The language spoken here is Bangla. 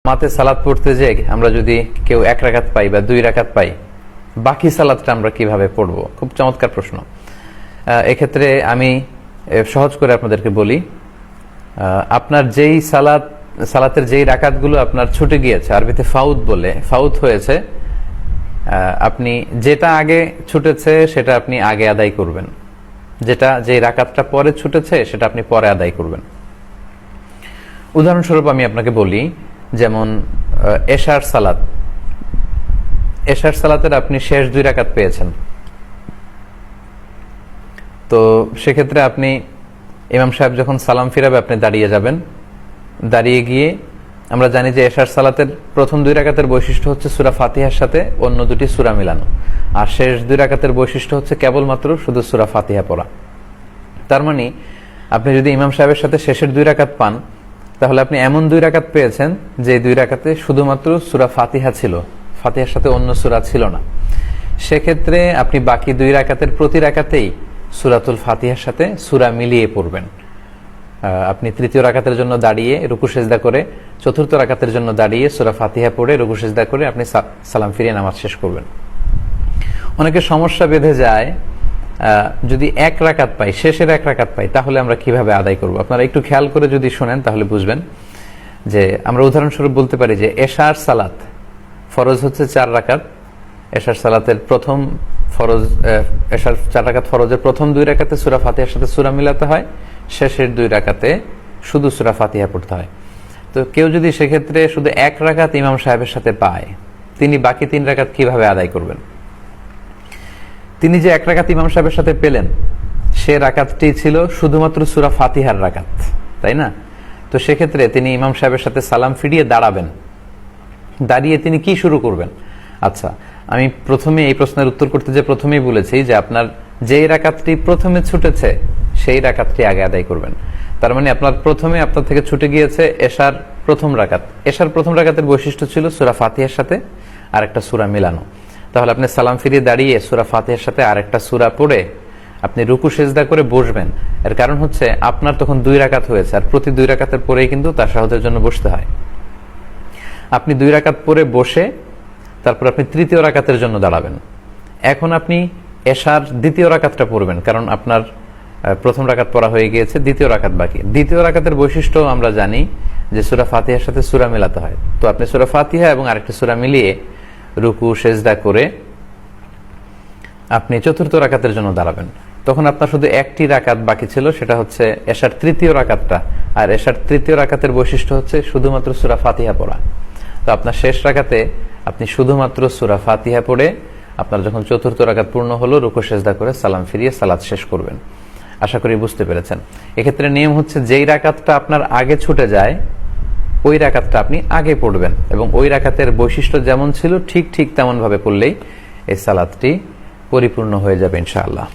মাতে সালাত পড়তে যে আমরা যদি কেউ 1 রাকাত পাই বা 2 রাকাত পাই, বাকি সালাতটা আমরা কিভাবে পড়বো? খুব চমৎকার প্রশ্ন। এক্ষেত্রে আমি সহজ করে আপনাদেরকে বলি, আপনার যেই সালাতের যেই রাকাতগুলো আপনার ছুটে গিয়েছে, আরবিতে ফাউত বলে, ফাউত হয়েছে, আপনি যেটা আগে ছুটেছে সেটা আপনি আগে আদায় করবেন, যে রাকাতটা পরে ছুটেছে সেটা আপনি পরে আদায় করবেন। উদাহরণস্বরূপ আমি আপনাকে বলি, যেমন এশার সালাতের আপনি শেষ 2 রাকাত পেয়েছেন, তো সেক্ষেত্রে আপনি ইমাম সাহেব যখন সালাম ফিরাবে আপনি দাঁড়িয়ে যাবেন। দাঁড়িয়ে গিয়ে আমরা জানি যে এশার সালাতের প্রথম 2 রাকাতের বৈশিষ্ট্য হচ্ছে সূরা ফাতিহার সাথে অন্য 2টি সূরা মিলানো, আর শেষ 2 রাকাতের বৈশিষ্ট্য হচ্ছে কেবলমাত্র শুধু সূরা ফাতিহা পড়া। তার মানে আপনি যদি ইমাম সাহেবের সাথে শেষের 2 রাকাত পান, তাহলে আপনি এমন 2 রাকাত পেয়েছেন যে 2 রাকাতে শুধুমাত্র সূরা ফাতিহা ছিল, ফাতিহার সাথে অন্য সূরা ছিল না। সেক্ষেত্রে আপনি বাকি 2 রাকাতের প্রতি রাকাতেই সূরাতুল ফাতিহার সাথে সূরা মিলিয়ে পড়বেন। আপনি তৃতীয় রাকাতের জন্য দাঁড়িয়ে রুকু সেজদা করে, চতুর্থ রাকাতের জন্য দাঁড়িয়ে সূরা ফাতিহা পড়ে রুকু সেজদা করে আপনি সালাম ফিরিয়ে নামাজ শেষ করবেন। অনেকের সমস্যা বেঁধে যায়, যদি 1 রাকাত পাই, শেষের 1 রাকাত পাই, তাহলে আমরা কিভাবে আদায় করব? আপনারা একটু খেয়াল করে যদি শোনেন তাহলে বুঝবেন যে আমরা উদাহরণস্বরূপ বলতে পারি যে এশার সালাত ফরজ হচ্ছে 4 রাকাত। এশার সালাতের প্রথম ফরজ, এশার 4 রাকাত ফরজের প্রথম 2 রাকাতে সূরা ফাতিহার সাথে সূরা মিলাতে হয়, শেষের 2 রাকাতে শুধু সূরা ফাতিহা পড়তে হয়। তো কেউ যদি সেক্ষেত্রে শুধু 1 রাকাত ইমাম সাহেবের সাথে পায়, তিনি বাকি 3 রাকাত কিভাবে আদায় করবেন? তিনি যে 1 রাকাত ইমাম সাহেবের সাথে পেলেন, সে রাকাতটি ছিল শুধুমাত্র সূরা ফাতিহার রাকাত, তাই না? তো সেক্ষেত্রে তিনি ইমাম সাহেবের সাথে সালাম ফিরিয়ে দাঁড়াবেন। দাঁড়িয়ে তিনি কি শুরু করবেন? আচ্ছা, আমি প্রথমে এই প্রশ্নের উত্তর করতে যে প্রথমেই বলেছি যে আপনার যেই রাকাতটি প্রথমে ছুটেছে সেই রাকাতটি আগে আদায় করবেন। তার মানে আপনার থেকে ছুটে গিয়েছে এশার প্রথম রাকাত। এশার প্রথম রাকাতের বৈশিষ্ট্য ছিল সূরা ফাতিহার সাথে আর একটা সূরা মিলানো। তাহলে আপনি সালাম ফিরিয়ে দাঁড়িয়ে সূরা ফাতিহার সাথে আরেকটা সূরা পড়ে আপনি রুকু সেজদা করে বসবেন। এর কারণ হচ্ছে আপনার তখন 2 রাকাত হয়েছে, আর প্রতি 2 রাকাতের পরেই কিন্তু তাশাহুদের জন্য বসতে হয়। আপনি 2 রাকাত পরে বসে তারপর আপনি তৃতীয় রাকাতের জন্য দাঁড়াবেন। এখন আপনি এশার দ্বিতীয় রাকাতটা পড়বেন, কারণ আপনার প্রথম রাকাত পড়া হয়ে গিয়েছে, দ্বিতীয় রাকাত বাকি। দ্বিতীয় রাকাতের বৈশিষ্ট্য আমরা জানি যে সূরা ফাতিহার সাথে সূরা মিলাতে হয়। তো আপনি সূরা ফাতিহা এবং আরেকটা সূরা মিলিয়ে রুকু সেজদা করে আপনি চতুর্থ রাকাতের জন্য দাঁড়াবেন। তখন আপনার শুধু একটি রাকাত বাকি ছিল, সেটা হচ্ছে এশার তৃতীয় রাকাতটা। আর এশার তৃতীয় রাকাতের বৈশিষ্ট্য হচ্ছে শুধুমাত্র সূরা ফাতিহা পড়া। তো আপনার শেষ রাকাতে আপনি শুধুমাত্র সূরা ফাতিহা পড়ে আপনার যখন চতুর্থ রাকাত পূর্ণ হলো, রুকু সেজদা করে সালাম ফিরিয়ে সালাত শেষ করবেন। আশা করি বুঝতে পেরেছেন। এক্ষেত্রে নিয়ম হচ্ছে যেই রাকাতটা আপনার আগে ছুটে যায় ওই রাকাতটা আপনি আগে পড়বেন, এবং ওই রাকাতের বৈশিষ্ট্য যেমন ছিল ঠিক তেমন ভাবে পড়লেই এই সালাতটি পরিপূর্ণ হয়ে যাবে ইনশাআল্লাহ।